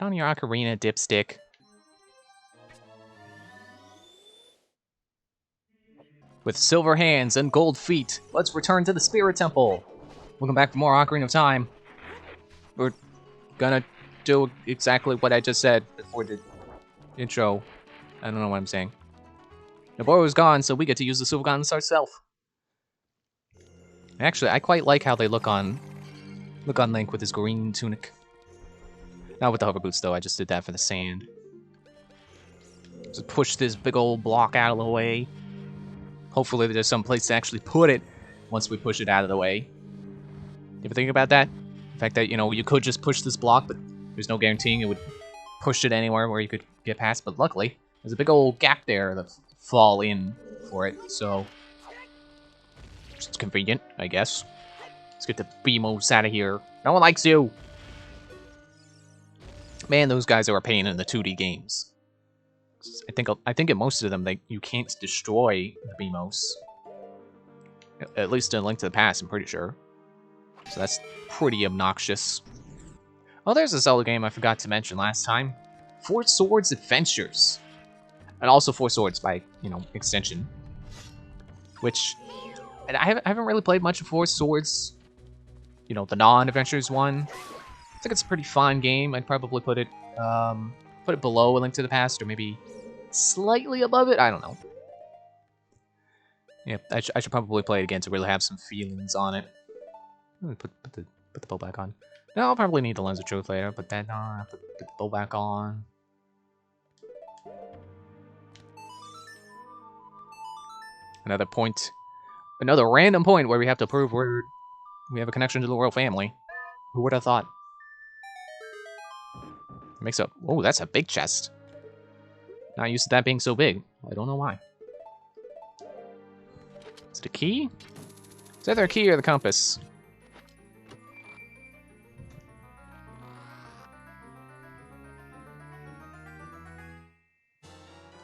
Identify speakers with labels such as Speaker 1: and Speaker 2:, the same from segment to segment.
Speaker 1: Put on your ocarina, dipstick. With silver hands and gold feet, let's return to the Spirit Temple. Welcome back for more Ocarina of Time. We're gonna do exactly what I just said before the intro. I don't know what I'm saying. The boy was gone, so we get to use the silver gauntlets ourselves. Actually, I quite like how they look on Link with his green tunic. Not with the hover boots, though. I just did that for the sand. Just push this big old block out of the way. Hopefully there's some place to actually put it once we push it out of the way. You ever think about that? The fact that, you know, you could just push this block, but there's no guaranteeing it would push it anywhere where you could get past. But luckily, there's a big old gap there to fall in for it, so it's convenient, I guess. Let's get the BMOs out of here. No one likes you! Man, those guys are a pain in the 2D games. I think in most of them, you can't destroy the BMOs. At least in Link to the Past, I'm pretty sure. So that's pretty obnoxious. Oh, there's a Zelda game I forgot to mention last time. Four Swords Adventures. And also Four Swords by, you know, extension. Which, I haven't really played much of Four Swords. You know, the non-Adventures one. I think it's a pretty fun game. I'd probably put it below A Link to the Past, or maybe slightly above it. I don't know. Yeah, I should probably play it again to really have some feelings on it. Put the bow back on. No, I'll probably need the Lens of Truth later. Put that on. Put the bow back on. Another point. Another random point where we have to prove we have a connection to the royal family. Who would have thought? Makes up. Oh, that's a big chest. Not used to that being so big. I don't know why. Is it a key? It's either a key or the compass.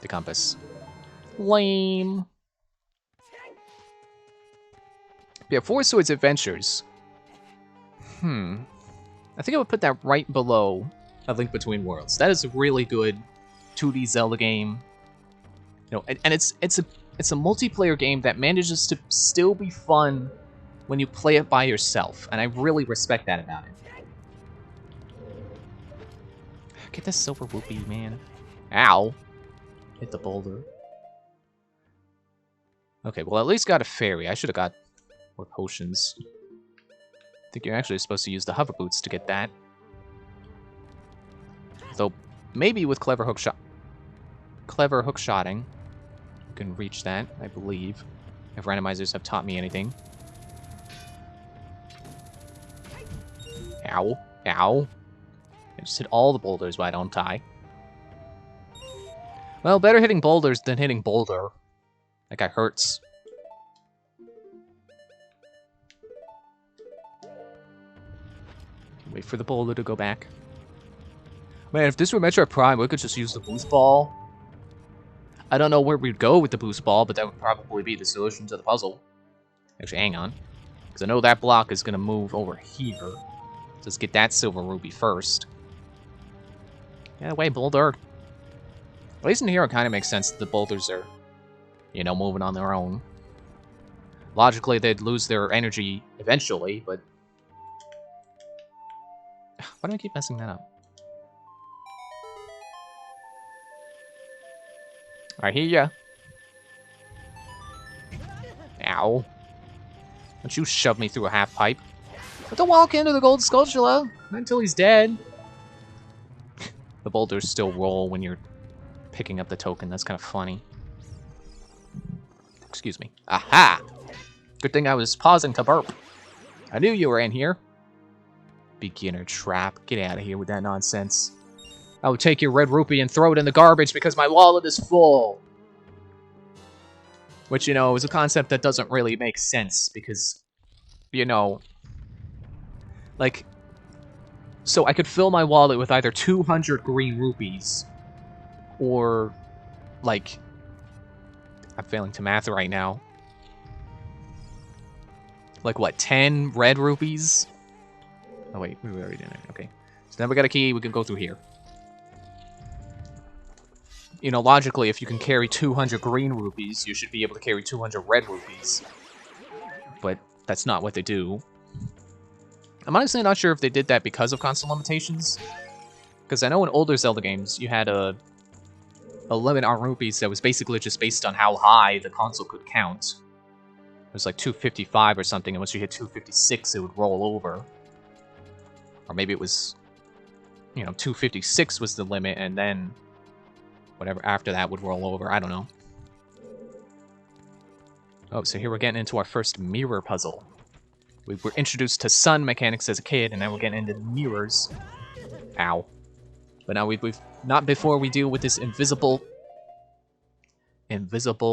Speaker 1: The compass. Lame. Yeah, Four Swords Adventures. I think I would put that right below A Link Between Worlds. That is a really good 2D Zelda game. You know, and it's a multiplayer game that manages to still be fun when you play it by yourself, and I really respect that about it. Get this silver whoopee, man. Ow. Hit the boulder. Okay, well, at least got a fairy. I should have got more potions. I think you're actually supposed to use the hover boots to get that. Though, maybe with clever hookshotting, you can reach that, I believe. If randomizers have taught me anything. Ow. Ow. I just hit all the boulders, why don't I? Well, better hitting boulders than hitting boulder. That guy hurts. Wait for the boulder to go back. Man, if this were Metroid Prime, we could just use the boost ball. I don't know where we'd go with the boost ball, but that would probably be the solution to the puzzle. Actually, hang on. Because I know that block is going to move over here. Let's get that silver ruby first. Get away, boulder. At least in here, it kind of makes sense that the boulders are, you know, moving on their own. Logically, they'd lose their energy eventually, but... Why do I keep messing that up? I hear ya. Ow. Don't you shove me through a half pipe. But don't walk into the gold skulltula. Not until he's dead. The boulders still roll when you're picking up the token. That's kind of funny. Excuse me. Aha! Good thing I was pausing to burp. I knew you were in here. Beginner trap. Get out of here with that nonsense. I would take your red rupee and throw it in the garbage because my wallet is full. Which, you know, is a concept that doesn't really make sense because, you know, like, so I could fill my wallet with either 200 green rupees or, like, I'm failing to math right now. Like, what, 10 red rupees? Oh, wait, we already did it. Okay. So now we got a key. We can go through here. you know, logically, if you can carry 200 green rupees, you should be able to carry 200 red rupees. But that's not what they do. I'm honestly not sure if they did that because of console limitations. Because I know in older Zelda games, you had a limit on rupees that was basically just based on how high the console could count. It was like 255 or something, and once you hit 256, it would roll over. Or maybe it was, you know, 256 was the limit, and then whatever after that would roll over. I don't know. Oh, so here we're getting into our first mirror puzzle. We were introduced to sun mechanics as a kid, and now we're getting into mirrors. Ow. But now we've not before we deal with this invisible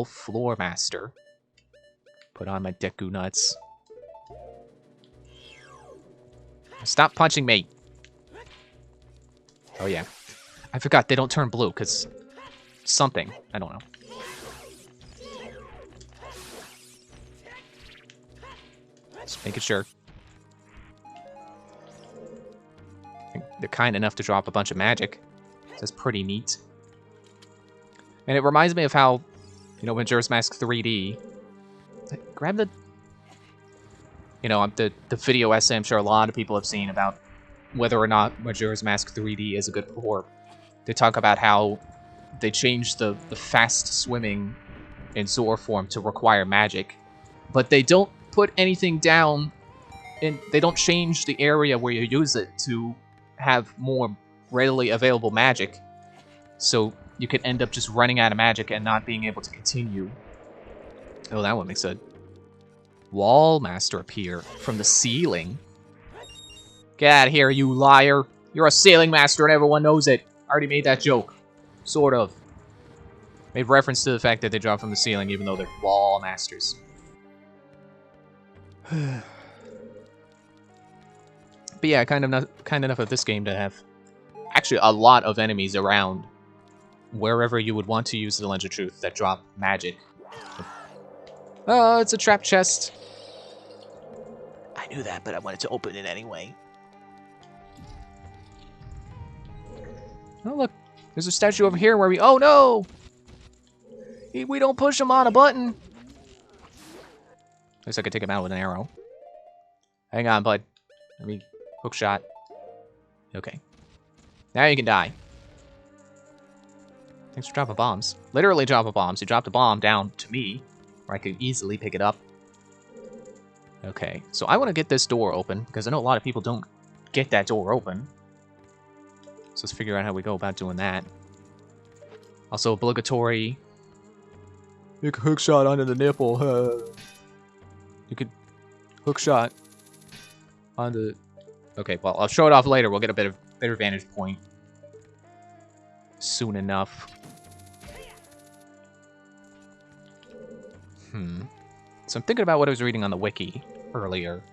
Speaker 1: floor master. Put on my Deku nuts. Stop punching me. Oh yeah. I forgot they don't turn blue because something. I don't know. Just making sure. I think they're kind enough to drop a bunch of magic. So that's pretty neat. And it reminds me of how, you know, Majora's Mask 3D. Grab the... You know, the video essay I'm sure a lot of people have seen about whether or not Majora's Mask 3D is a good port. They talk about how they changed the fast swimming in Zora form to require magic. But they don't put anything down, and they don't change the area where you use it to have more readily available magic. So you could end up just running out of magic and not being able to continue. Oh, that one makes a wall master appear from the ceiling. Get out of here, you liar. You're a ceiling master and everyone knows it. I already made that joke. Sort of. Made reference to the fact that they drop from the ceiling even though they're wall masters. But yeah, kind enough of this game to have actually a lot of enemies around wherever you would want to use the Lens of Truth that drop magic. Oh, it's a trap chest. I knew that, but I wanted to open it anyway. Oh, look. There's a statue over here where we... Oh, no! We don't push him on a button. At least I could take him out with an arrow. Hang on, bud. Let me... Hook shot. Okay. Now you can die. Thanks for dropping bombs. Literally dropping bombs. You dropped a bomb down to me, where I could easily pick it up. Okay, so I want to get this door open, because I know a lot of people don't get that door open. So let's figure out how we go about doing that. Also obligatory... You can hook shot onto the nipple. You could hook shot onto... Okay, well, I'll show it off later. We'll get a better vantage point soon enough. So I'm thinking about what I was reading on the wiki earlier.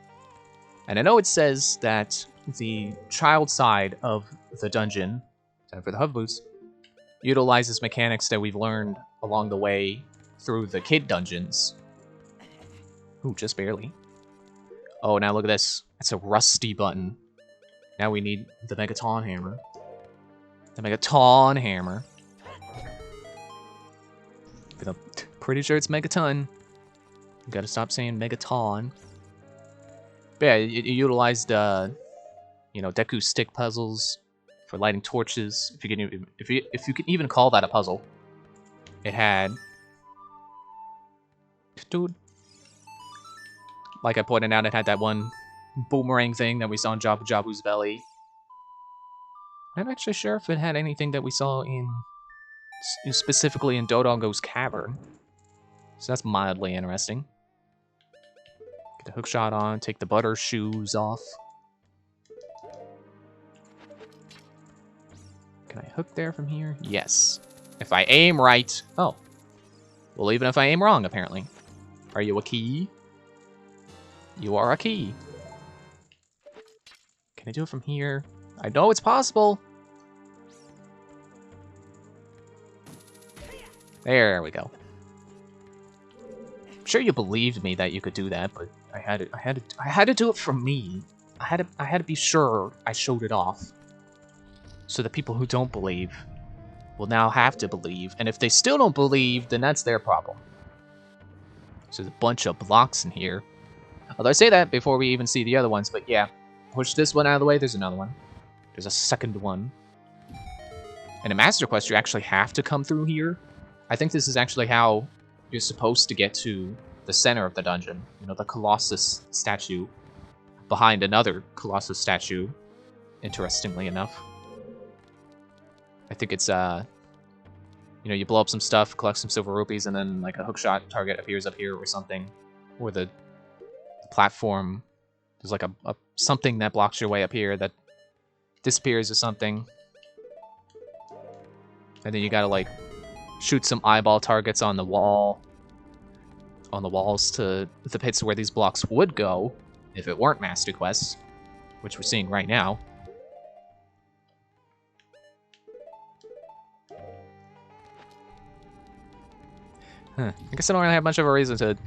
Speaker 1: And I know it says that the child side of the dungeon, time for the hover boots, utilizes mechanics that we've learned along the way through the kid dungeons. Ooh, just barely. Oh, now look at this. It's a rusty button. Now we need the Megaton hammer. The Megaton hammer. I'm pretty sure it's Megaton. You gotta stop saying Megaton. But yeah, it utilized, you know, Deku stick puzzles for lighting torches. If you can even call that a puzzle. It had, dude. Like I pointed out, it had that one boomerang thing that we saw in Jabu Jabu's belly. I'm not actually sure if it had anything that we saw specifically in Dodongo's cavern. So that's mildly interesting. Get the hook shot on, take the butter shoes off. Can I hook there from here? Yes. If I aim right. Oh. Well, even if I aim wrong, apparently. Are you a key? You are a key. Can I do it from here? I know it's possible. There we go. I'm sure you believed me that you could do that, but I had to do it from me. I had to be sure I showed it off, so the people who don't believe will now have to believe. And if they still don't believe, then that's their problem. So there's a bunch of blocks in here. Although I say that before we even see the other ones, but yeah. Push this one out of the way, there's another one. There's a second one. And in Master Quest, you actually have to come through here. I think this is actually how you're supposed to get to the center of the dungeon. You know, the Colossus statue behind another Colossus statue, interestingly enough. I think it's, you know, you blow up some stuff, collect some silver rupees, and then like a hookshot target appears up here or something. Or the platform, there's like a something that blocks your way up here that disappears or something. And then you gotta like shoot some eyeball targets on the wall. On the walls to the pits where these blocks would go if it weren't Master Quest, which we're seeing right now. I guess I don't really have much of a reason to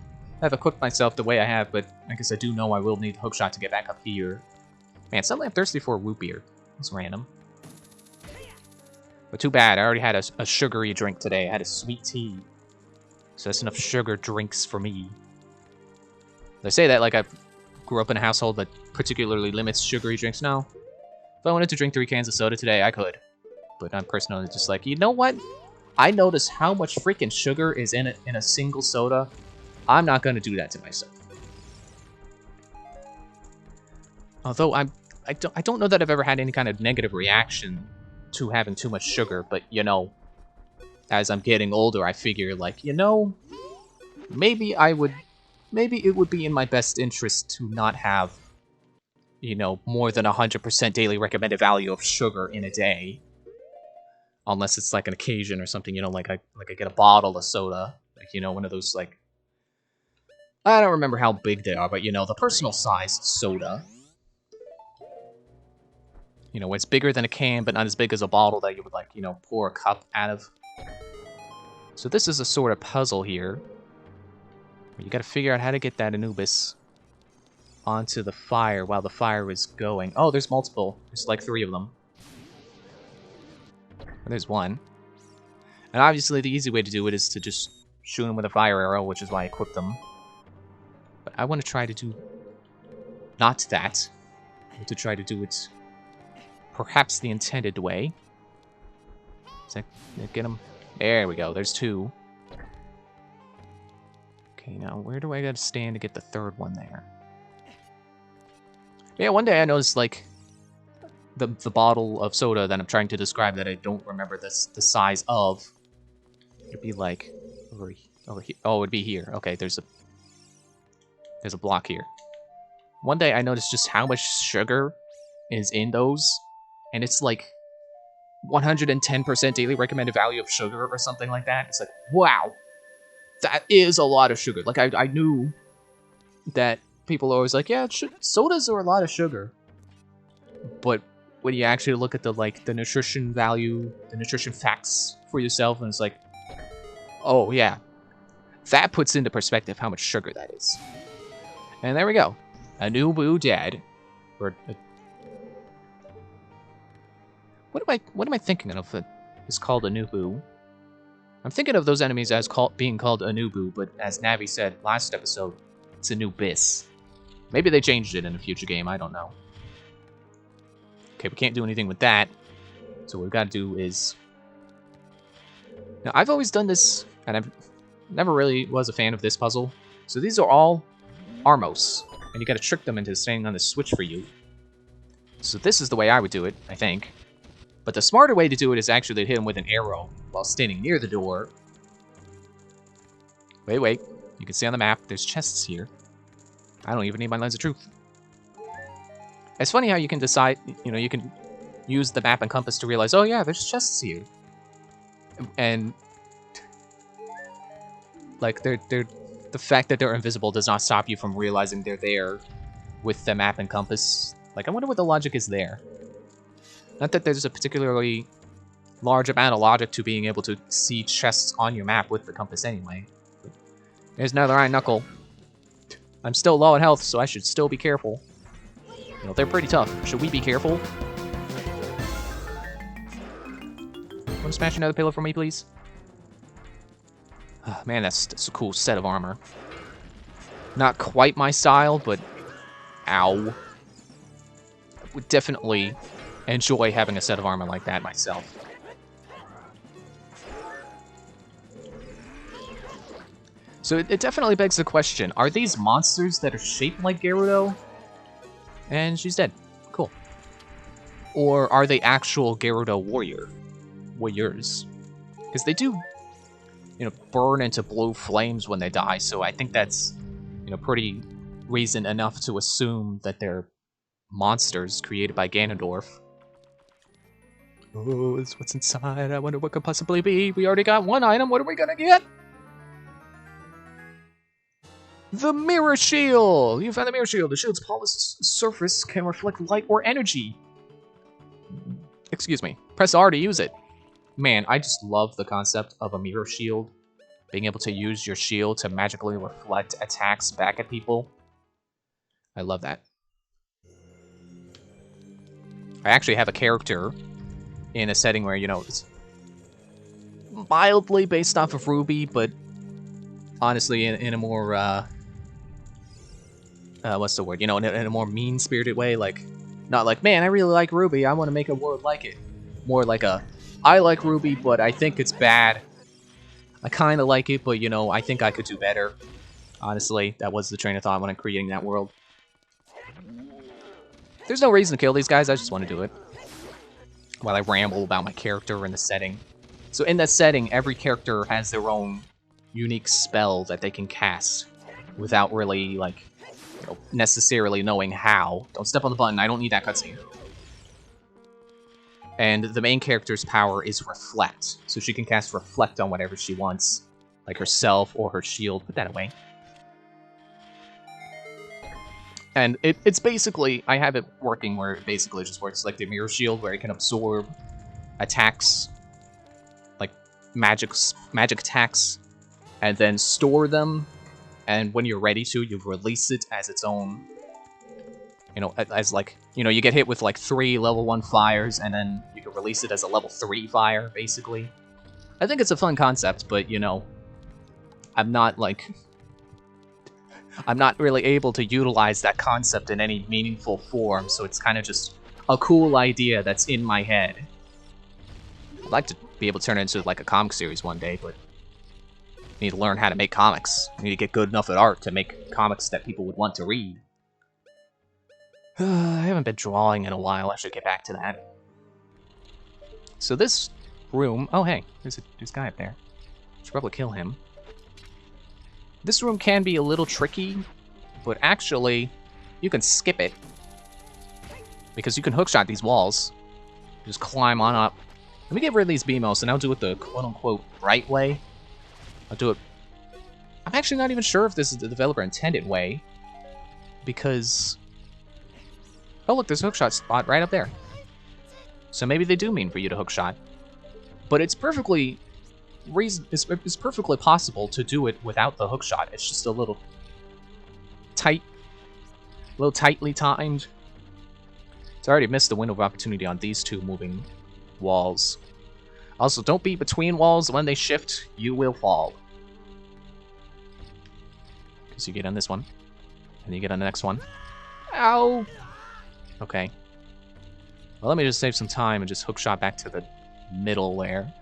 Speaker 1: have equipped myself the way I have, but I guess I do know I will need hookshot to get back up here. Man, suddenly I'm thirsty for a root beer. That's random. But too bad, I already had a sugary drink today. I had a sweet tea. So that's enough sugar drinks for me. They say that like I grew up in a household that particularly limits sugary drinks. No. If I wanted to drink 3 cans of soda today, I could. But I'm personally just like, you know what? I notice how much freaking sugar is in a single soda. I'm not going to do that to myself. Although I don't know that I've ever had any kind of negative reaction to having too much sugar, but you know, as I'm getting older, I figure like, you know, maybe it would be in my best interest to not have, you know, more than 100% daily recommended value of sugar in a day. Unless it's like an occasion or something, you know, like I get a bottle of soda, like, you know, one of those like, I don't remember how big they are, but you know, the personal sized soda. You know, it's bigger than a can, but not as big as a bottle that you would like, you know, pour a cup out of. So this is a sort of puzzle here. You gotta figure out how to get that Anubis onto the fire while the fire is going. Oh, there's multiple. There's like 3 of them. There's one. And obviously the easy way to do it is to just shoot him with a fire arrow, which is why I equipped them. But I want to try to do not that. I want to try to do it perhaps the intended way. Get him. There we go. There's 2. Okay, now where do I gotta stand to get the 3rd one there? Yeah, one day I noticed like the bottle of soda that I'm trying to describe that I don't remember the size of. It'd be like over here. Oh, it'd be here. Okay, there's a block here. One day I noticed just how much sugar is in those, and it's like 110% daily recommended value of sugar or something like that. It's like, wow, that is a lot of sugar. Like I knew that people are always like, yeah, sodas are a lot of sugar, but when you actually look at the nutrition value, the nutrition facts for yourself, and it's like, oh yeah, that puts into perspective how much sugar that is. And there we go, Anubu dead. Or what am I thinking of that is called Anubu? I'm thinking of those enemies as being called Anubu, but as Navi said last episode, it's Anubis. Maybe they changed it in a future game. I don't know. Okay, we can't do anything with that. So what we've got to do is... Now, I've always done this, and I've never really was a fan of this puzzle. So these are all Armos, and you got to trick them into staying on the switch for you. So this is the way I would do it, I think. But the smarter way to do it is actually to hit him with an arrow while standing near the door. Wait. You can see on the map, there's chests here. I don't even need my lens of truth. It's funny how you can decide, you know, you can use the map and compass to realize, oh yeah, there's chests here. And like the fact that they're invisible does not stop you from realizing they're there with the map and compass. Like, I wonder what the logic is there. Not that there's a particularly large amount of logic to being able to see chests on your map with the compass anyway. But there's another iron knuckle. I'm still low on health, so I should still be careful. You know, they're pretty tough. Should we be careful? Want to smash another pillar for me, please? Oh, man, that's a cool set of armor. Not quite my style, but... Ow. I would definitely enjoy having a set of armor like that myself. So it definitely begs the question, are these monsters that are shaped like Gerudo? And she's dead. Cool. Or are they actual Gerudo warriors? Because they do, you know, burn into blue flames when they die, so I think that's, you know, pretty reason enough to assume that they're monsters created by Ganondorf. Oh, it's what's inside. I wonder what could possibly be. We already got one item. What are we gonna get? The Mirror Shield! You found the Mirror Shield. The shield's polished surface can reflect light or energy. Excuse me. Press R to use it. Man, I just love the concept of a Mirror Shield. Being able to use your shield to magically reflect attacks back at people. I love that. I actually have a character in a setting where, you know, it's mildly based off of Ruby, but honestly in a more, what's the word? You know, in a more mean-spirited way, like, not like, man, I really like Ruby, I want to make a world like it. More like a, I like Ruby, but I think it's bad. I kind of like it, but, you know, I think I could do better. Honestly, that was the train of thought when I'm creating that world. There's no reason to kill these guys, I just want to do it. While I ramble about my character and the setting. So in that setting, every character has their own unique spell that they can cast without really, like, you know, necessarily knowing how. Don't step on the button, I don't need that cutscene. And the main character's power is Reflect, so she can cast Reflect on whatever she wants, like herself or her shield. Put that away. And it's basically, I have it working where it basically just works like the Mirror Shield, where it can absorb attacks, like magic attacks, and then store them, and when you're ready to, you release it as its own, you know, as like, you know, you get hit with like 3 level 1 fires, and then you can release it as a level 3 fire, basically. I think it's a fun concept, but, you know, I'm not really able to utilize that concept in any meaningful form, so it's kind of just a cool idea that's in my head. I'd like to be able to turn it into like a comic series one day, but I need to learn how to make comics. I need to get good enough at art to make comics that people would want to read. I haven't been drawing in a while, I should get back to that. So this room... Oh, hey, there's a guy up there. Should probably kill him. This room can be a little tricky, but actually, you can skip it. Because you can hookshot these walls. Just climb on up. Let me get rid of these BMOs, and I'll do it the quote-unquote right way. I'll do it... I'm actually not even sure if this is the developer intended way. Because... Oh, look, there's a hookshot spot right up there. So maybe they do mean for you to hookshot. But it's perfectly... It's perfectly possible to do it without the hookshot. It's just a little tightly timed. It's already missed the window of opportunity on these 2 moving walls. Also, don't be between walls. When they shift, you will fall. Because you get on this one, and you get on the next one. Ow! Okay. Well, let me just save some time and just hookshot back to the middle there.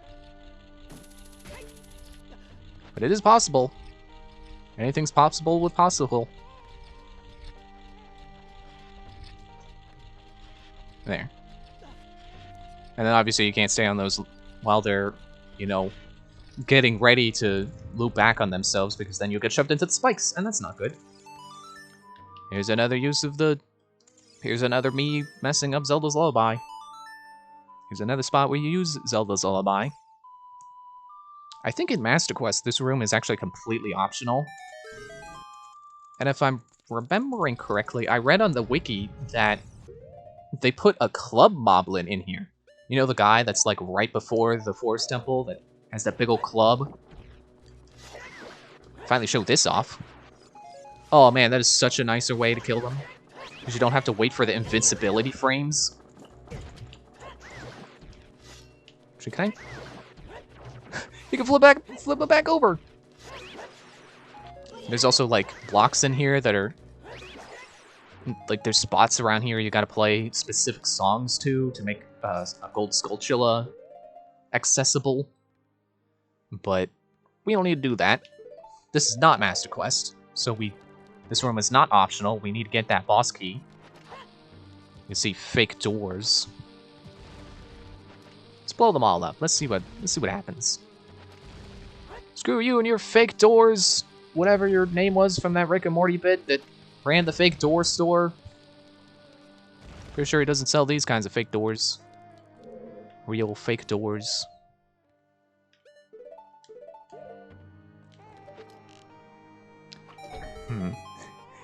Speaker 1: But it is possible. Anything's possible with possible. There. And then obviously you can't stay on those while they're, you know, getting ready to loop back on themselves, because then you'll get shoved into the spikes, and that's not good. Here's another use of the... Here's another me messing up Zelda's Lullaby. Here's another spot where you use Zelda's Lullaby. I think in Master Quest, this room is actually completely optional. And if I'm remembering correctly, I read on the wiki that they put a club moblin in here. You know, the guy that's like right before the Forest Temple that has that big old club? Finally show this off. Oh man, that is such a nicer way to kill them. Because you don't have to wait for the invincibility frames. Actually, can I You can flip it back over. There's also like blocks in here that are like there's spots around here you gotta play specific songs to make a gold Skulltula accessible. But we don't need to do that. This is not Master Quest, so this room is not optional. We need to get that boss key. You can see fake doors. Let's blow them all up. Let's see what happens. Screw you and your fake doors. Whatever your name was from that Rick and Morty bit that ran the fake door store. Pretty sure he doesn't sell these kinds of fake doors. Real fake doors. You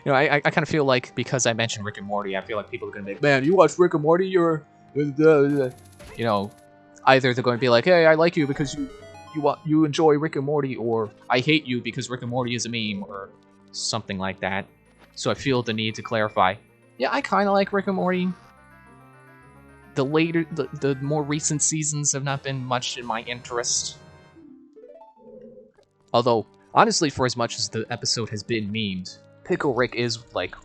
Speaker 1: know, I kind of feel like because I mentioned Rick and Morty, I feel like people are gonna be like, man, you watch Rick and Morty, you're, you know, either they're going to be like, hey, I like you because you enjoy Rick and Morty, or I hate you because Rick and Morty is a meme, or something like that. So I feel the need to clarify. Yeah, I kind of like Rick and Morty. The more recent seasons have not been much in my interest. Although, honestly, for as much as the episode has been memed, Pickle Rick is, like,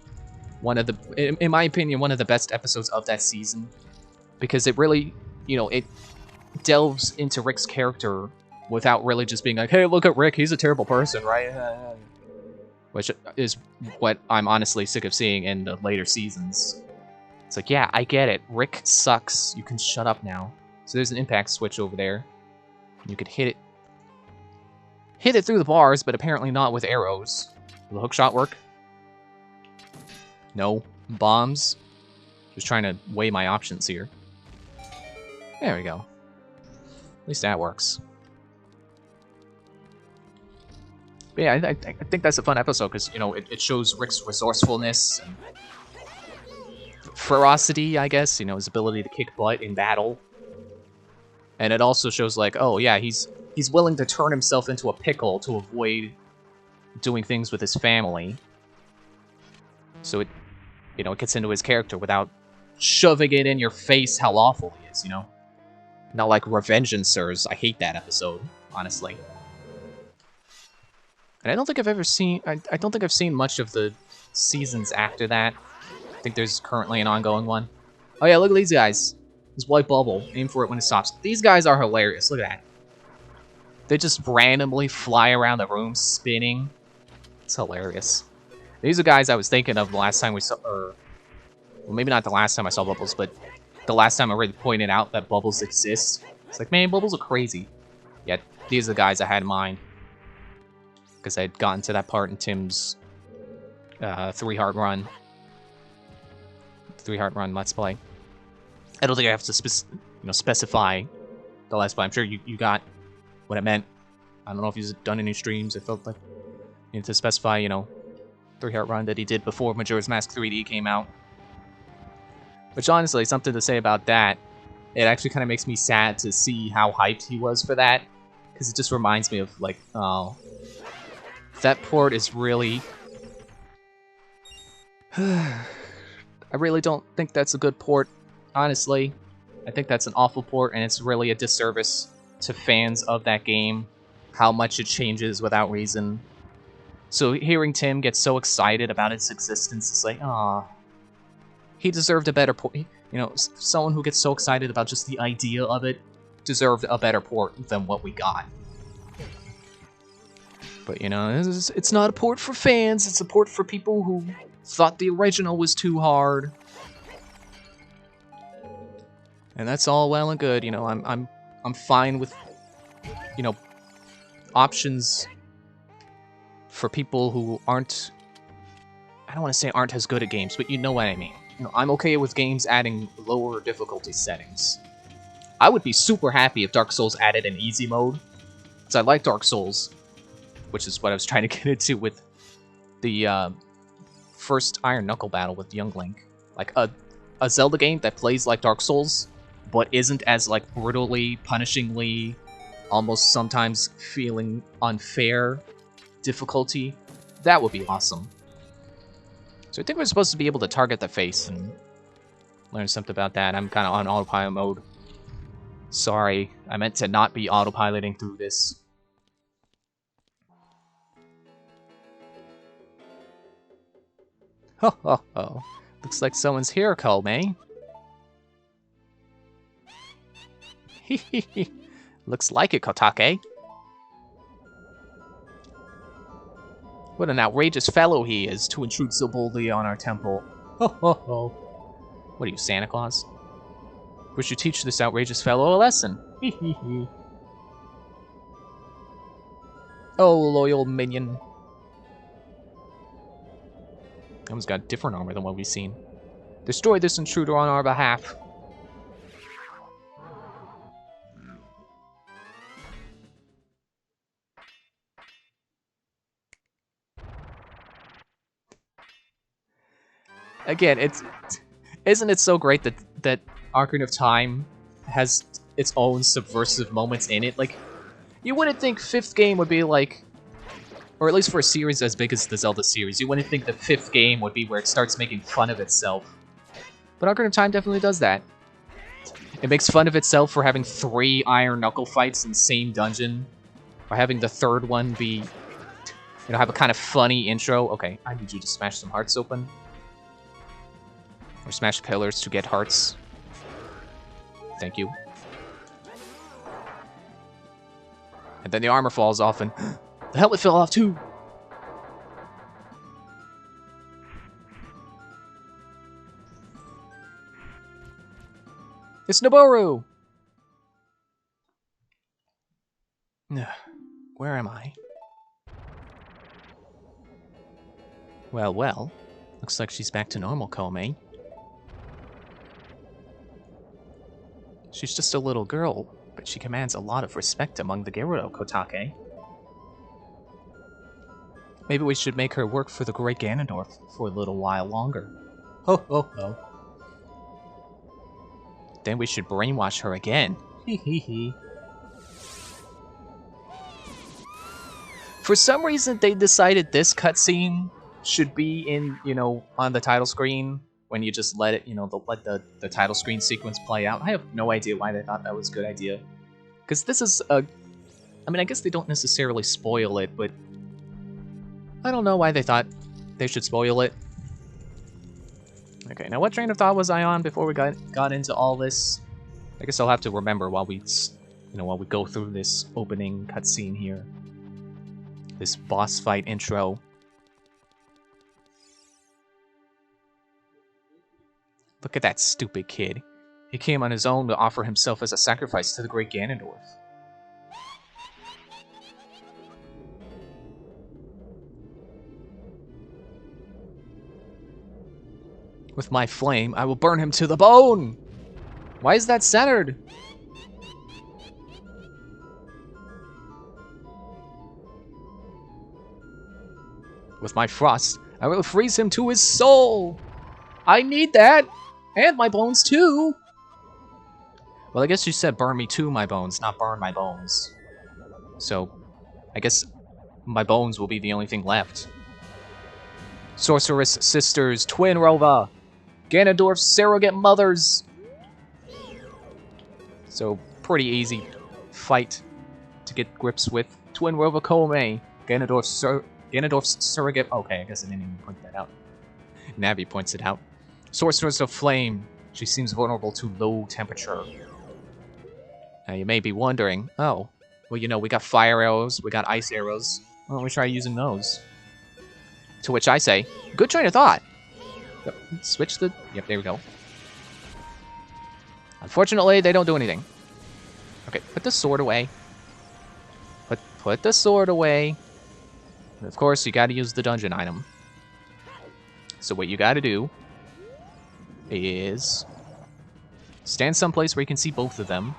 Speaker 1: one of the, in my opinion, one of the best episodes of that season. Because it really, you know, it delves into Rick's character without really just being like, hey, look at Rick, he's a terrible person, right? Which is what I'm honestly sick of seeing in the later seasons. It's like, yeah, I get it. Rick sucks. You can shut up now. So there's an impact switch over there. You could hit it through the bars, but apparently not with arrows. Will the hookshot work? No. Bombs? Just trying to weigh my options here. There we go. At least that works. But yeah, I think that's a fun episode because, you know, it shows Rick's resourcefulness and ferocity, I guess, you know, his ability to kick butt in battle. And it also shows, like, oh yeah, he's willing to turn himself into a pickle to avoid doing things with his family. So it, you know, it gets into his character without shoving it in your face how awful he is, you know? Not like Revengeancers. I hate that episode, honestly. And I don't think I've ever seen... I don't think I've seen much of the seasons after that. I think there's currently an ongoing one. Oh yeah, look at these guys. This white bubble. Aim for it when it stops. These guys are hilarious. Look at that. They just randomly fly around the room spinning. It's hilarious. These are guys I was thinking of the last time we saw... Or, well, maybe not the last time I saw Bubbles, but the last time I really pointed out that Bubbles exist. It's like, man, Bubbles are crazy. Yeah, these are the guys I had in mind. Because I had gotten to that part in Tim's 3-heart run. 3-heart run Let's Play. I don't think I have to specify the Let's Play. I'm sure you got what it meant. I don't know if he's done any streams. It felt like you need to specify, you know, 3-heart run that he did before Majora's Mask 3D came out. Which, honestly, something to say about that. It actually kind of makes me sad to see how hyped he was for that. Because it just reminds me of, like, oh... That port is really... I really don't think that's a good port, honestly. I think that's an awful port, and it's really a disservice to fans of that game, how much it changes without reason. So hearing Tim get so excited about its existence is like, aw. He deserved a better port. You know, someone who gets so excited about just the idea of it deserved a better port than what we got. But, you know, it's not a port for fans, it's a port for people who thought the original was too hard. And that's all well and good, you know, I'm fine with, you know, options for people who aren't, I don't want to say aren't as good at games, but you know what I mean. You know, I'm okay with games adding lower difficulty settings. I would be super happy if Dark Souls added an easy mode, because I like Dark Souls. Which is what I was trying to get into with the first Iron Knuckle battle with Young Link. Like, a Zelda game that plays like Dark Souls, but isn't as, like, brutally, punishingly, almost sometimes feeling unfair difficulty. That would be awesome. So I think we're supposed to be able to target the face and learn something about that. I'm kind of on autopilot mode. Sorry, I meant to not be autopiloting through this. Ho ho ho. Looks like someone's here, Colme. Hehehe. Looks like it, Kotake. What an outrageous fellow he is to intrude so boldly on our temple. Ho ho ho. What are you, Santa Claus? We should teach this outrageous fellow a lesson. Hehehe. Oh, loyal minion. That one's got different armor than what we've seen. Destroy this intruder on our behalf. Again, isn't it so great that Ocarina of Time has its own subversive moments in it? Like, you wouldn't think 5th game would be like, or at least for a series as big as the Zelda series, you wouldn't think the 5th game would be where it starts making fun of itself. But Ocarina of Time definitely does that. It makes fun of itself for having 3 Iron Knuckle fights in the same dungeon, or having the 3rd one be, you know, have a kind of funny intro. Okay, I need you to smash some hearts open. Or smash pillars to get hearts. Thank you. And then the armor falls off and the helmet fell off too! It's Noboru! Where am I? Well, well. Looks like she's back to normal, Colme. She's just a little girl, but she commands a lot of respect among the Gerudo, Kotake. Maybe we should make her work for the great Ganondorf for a little while longer. Ho ho ho. Then we should brainwash her again. Hee hee hee. For some reason, they decided this cutscene should be in, you know, on the title screen when you just let it, you know, let the title screen sequence play out. I have no idea why they thought that was a good idea. Because this is a... I mean, I guess they don't necessarily spoil it, but... I don't know why they thought they should spoil it. Okay, now what train of thought was I on before we got into all this? I guess I'll have to remember while we, you know, while we go through this opening cutscene here. This boss fight intro. Look at that stupid kid. He came on his own to offer himself as a sacrifice to the great Ganondorf. With my flame, I will burn him to the bone! Why is that centered? With my frost, I will freeze him to his soul! I need that! And my bones too! Well, I guess you said burn me to my bones, not burn my bones. So, I guess my bones will be the only thing left. Sorceress Sisters, Twin Rova! Ganondorf's surrogate mothers! So, pretty easy fight to get grips with. Twin Rova Colme, Ganondorf's surrogate... Okay, I guess I didn't even point that out. Navi points it out. Sorceress of Flame. She seems vulnerable to low temperature. Now, you may be wondering, oh, well, you know, we got fire arrows, we got ice arrows. Why don't we try using those? To which I say, good train of thought. Switch the... Yep, there we go. Unfortunately, they don't do anything. Okay, put the sword away. Put the sword away. And of course, you gotta use the dungeon item. So what you gotta do is stand someplace where you can see both of them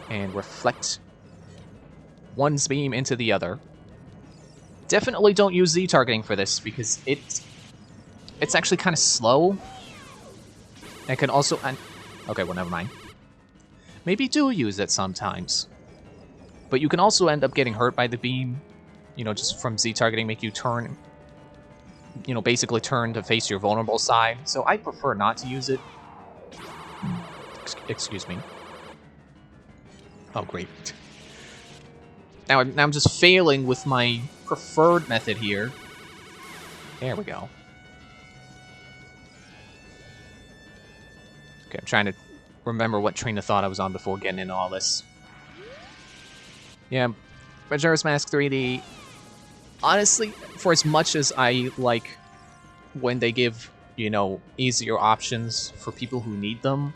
Speaker 1: and reflect one's beam into the other. Definitely don't use Z targeting for this because it's actually kind of slow. And can also... okay, well, never mind. Maybe do use it sometimes. But you can also end up getting hurt by the beam. You know, just from Z targeting, make you turn... You know, basically turn to face your vulnerable side. So I prefer not to use it. Excuse me. Oh, great. Now I'm just failing with my preferred method here. There we go. Okay, I'm trying to remember what train of thought I was on before getting into all this. Yeah, Majora's Mask 3D, honestly, for as much as I like when they give, you know, easier options for people who need them,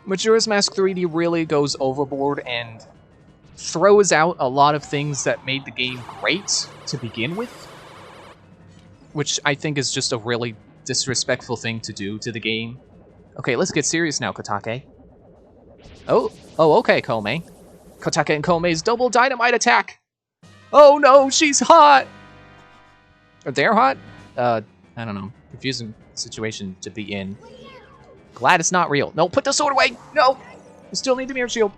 Speaker 1: Majora's Mask 3D really goes overboard and throws out a lot of things that made the game great to begin with, which I think is just a really disrespectful thing to do to the game. Okay, let's get serious now, Kotake. Oh, okay, Kome. Kotake and Kome's double dynamite attack! Oh no, she's hot! Or they're hot? I don't know. Confusing situation to be in. Glad it's not real. No, put the sword away! No! You still need the mirror shield.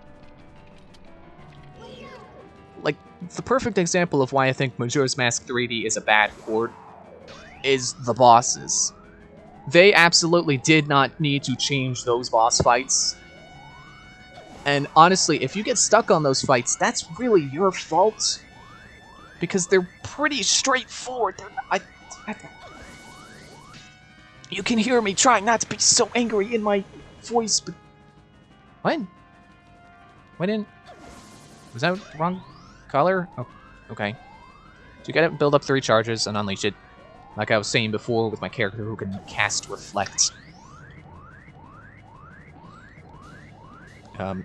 Speaker 1: Like, the perfect example of why I think Majora's Mask 3D is a bad port is the bosses. They absolutely did not need to change those boss fights. And honestly, if you get stuck on those fights, that's really your fault. Because they're pretty straightforward. You can hear me trying not to be so angry in my voice, but... What? What in... Was that the wrong color? Oh, okay. So you gotta build up 3 charges and unleash it. Like I was saying before with my character who can cast Reflect. But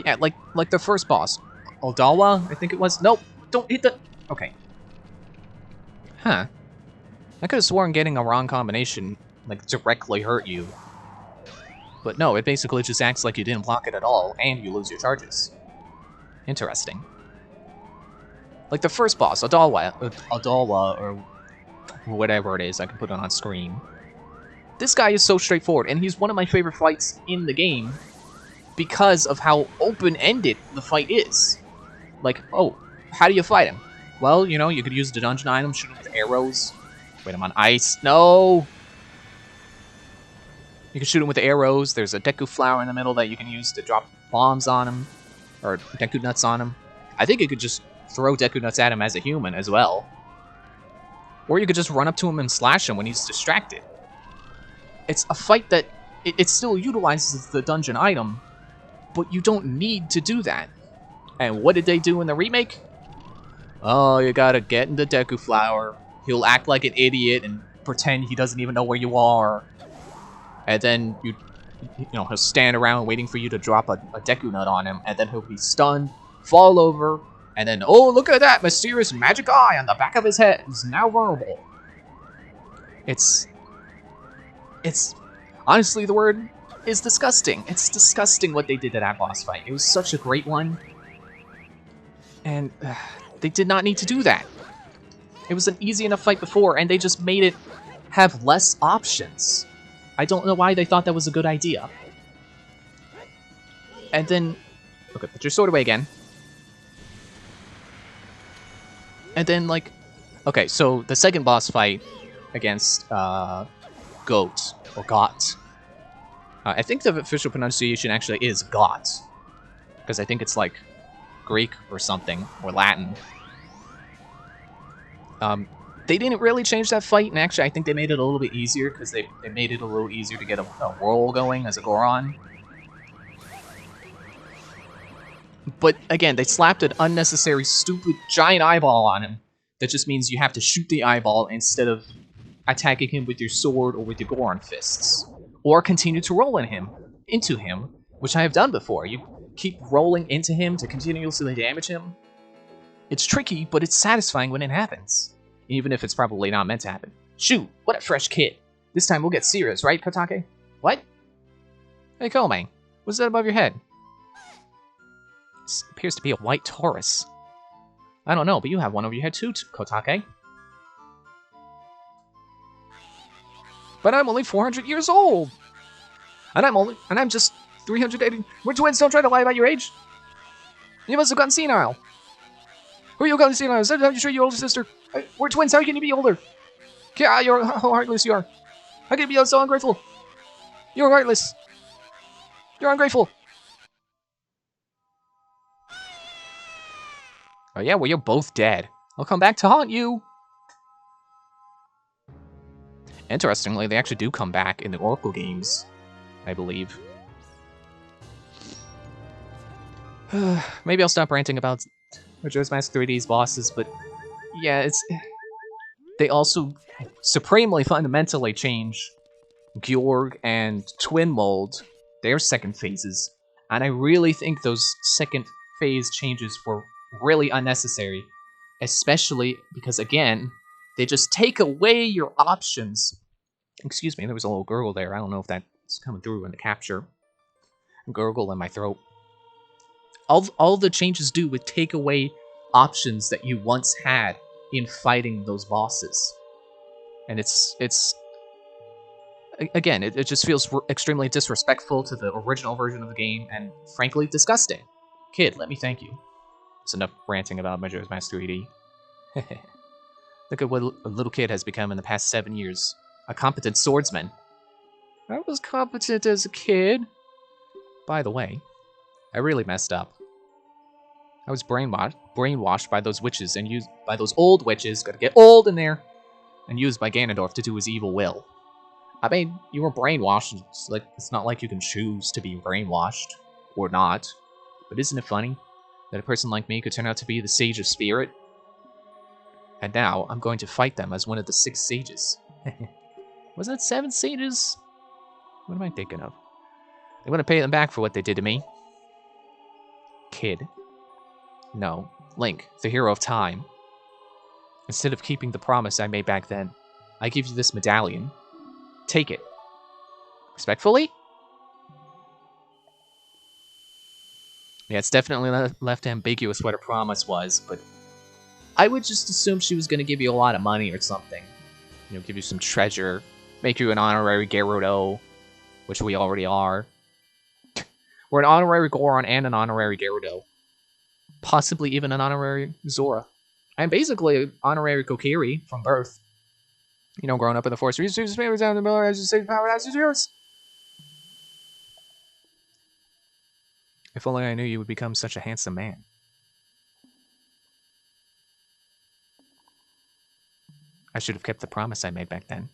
Speaker 1: yeah, like the first boss. Odawa, I think it was. Nope, don't hit the... Okay. Huh. I could have sworn getting a wrong combination, like, directly hurt you. But no, it basically just acts like you didn't block it at all, and you lose your charges. Interesting. Like the first boss, Odawa, or whatever it is, I can put it on screen. This guy is so straightforward, and he's one of my favorite fights in the game because of how open-ended the fight is. Like, oh, how do you fight him? Well, you know, you could use the dungeon item, shoot him with arrows. Wait, I'm on ice. No! You can shoot him with arrows. There's a Deku flower in the middle that you can use to drop bombs on him. Or Deku nuts on him. I think you could just throw Deku nuts at him as a human as well. Or you could just run up to him and slash him when he's distracted. It's a fight that... It still utilizes the dungeon item, but you don't need to do that. And what did they do in the remake? Oh, you gotta get in the Deku flower. He'll act like an idiot and pretend he doesn't even know where you are. And then you know, he'll stand around waiting for you to drop a Deku nut on him, and then he'll be stunned, fall over, and then, oh, look at that mysterious magic eye on the back of his head. He's now vulnerable. It's honestly, the word is disgusting. It's disgusting what they did to that boss fight. It was such a great one. And they did not need to do that. It was an easy enough fight before, and they just made it have less options. I don't know why they thought that was a good idea. And then... Okay, put your sword away again. And then, like... Okay, so the second boss fight against Goat, or Got. I think the official pronunciation actually is Got. Because I think it's like Greek or something, or Latin. They didn't really change that fight, and actually I think they made it a little bit easier, because they made it a little easier to get a roll going as a Goron. But again, they slapped an unnecessary, stupid, giant eyeball on him. That just means you have to shoot the eyeball instead of attacking him with your sword or with your Goron fists. Or continue to roll into him, which I have done before. You keep rolling into him to continuously damage him. It's tricky, but it's satisfying when it happens. Even if it's probably not meant to happen. Shoot, what a fresh kid. This time we'll get serious, right, Kotake? What? Hey, Kome, what's that above your head? This appears to be a white Taurus. I don't know, but you have one over your head too, Kotake. But I'm only 400 years old! And I'm just 380... We're twins, don't try to lie about your age! You must have gotten senile! Who are you gotten senile? I'm sure your older sister... We're twins, how can you be older? Yeah, you're how heartless you are. How can you be so ungrateful? You're heartless. You're ungrateful. Oh yeah, well you're both dead. I'll come back to haunt you. Interestingly, they actually do come back in the Oracle games, I believe. Maybe I'll stop ranting about Majora's Mask 3D's bosses, but yeah, they also supremely fundamentally change Georg and Twin Mold, their second phases, and I really think those second phase changes were really unnecessary, especially because, again, they just take away your options. Excuse me, there was a little gurgle there. I don't know if that's coming through in the capture. Gurgle in my throat. All the changes do would take away options that you once had in fighting those bosses. And again, it just feels extremely disrespectful to the original version of the game, and frankly, disgusting. Kid, let me thank you. It's enough ranting about Majora's Mask 3D. Look at what a little kid has become in the past 7 years. A competent swordsman. I was competent as a kid. By the way, I really messed up. I was brainwashed by those witches and used by those old witches. Gotta get old in there. And used by Ganondorf to do his evil will. I mean, you were brainwashed. It's not like you can choose to be brainwashed or not. But isn't it funny that a person like me could turn out to be the Sage of Spirit? And now I'm going to fight them as one of the 6 sages. Wasn't it 7 sages? What am I thinking of? They want to pay them back for what they did to me. Kid. No. Link, the hero of time. Instead of keeping the promise I made back then, I give you this medallion. Take it. Respectfully? Yeah, it's definitely left ambiguous what her promise was, but I would just assume she was going to give you a lot of money or something. You know, give you some treasure, make you an honorary Gerudo, which we already are. We're an honorary Goron and an honorary Gerudo. Possibly even an honorary Zora. I'm basically an honorary Kokiri from birth. You know, growing up in the forest. Resources favors down the miller as you say power as yours. If only I knew you would become such a handsome man. I should have kept the promise I made back then.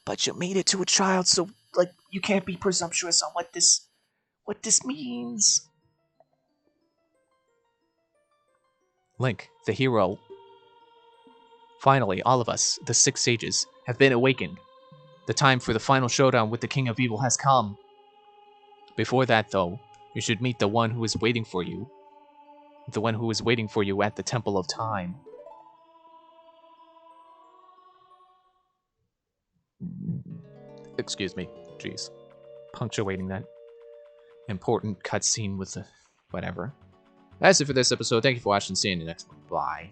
Speaker 1: But you made it to a child, so like you can't be presumptuous on what this means. Link, the hero. Finally, all of us, the 6 sages, have been awakened. The time for the final showdown with the King of Evil has come. Before that, though, you should meet the one who is waiting for you. The one who is waiting for you at the Temple of Time. Excuse me. Jeez. Punctuating that important cutscene with the whatever. That's it for this episode. Thank you for watching. See you in the next one. Bye.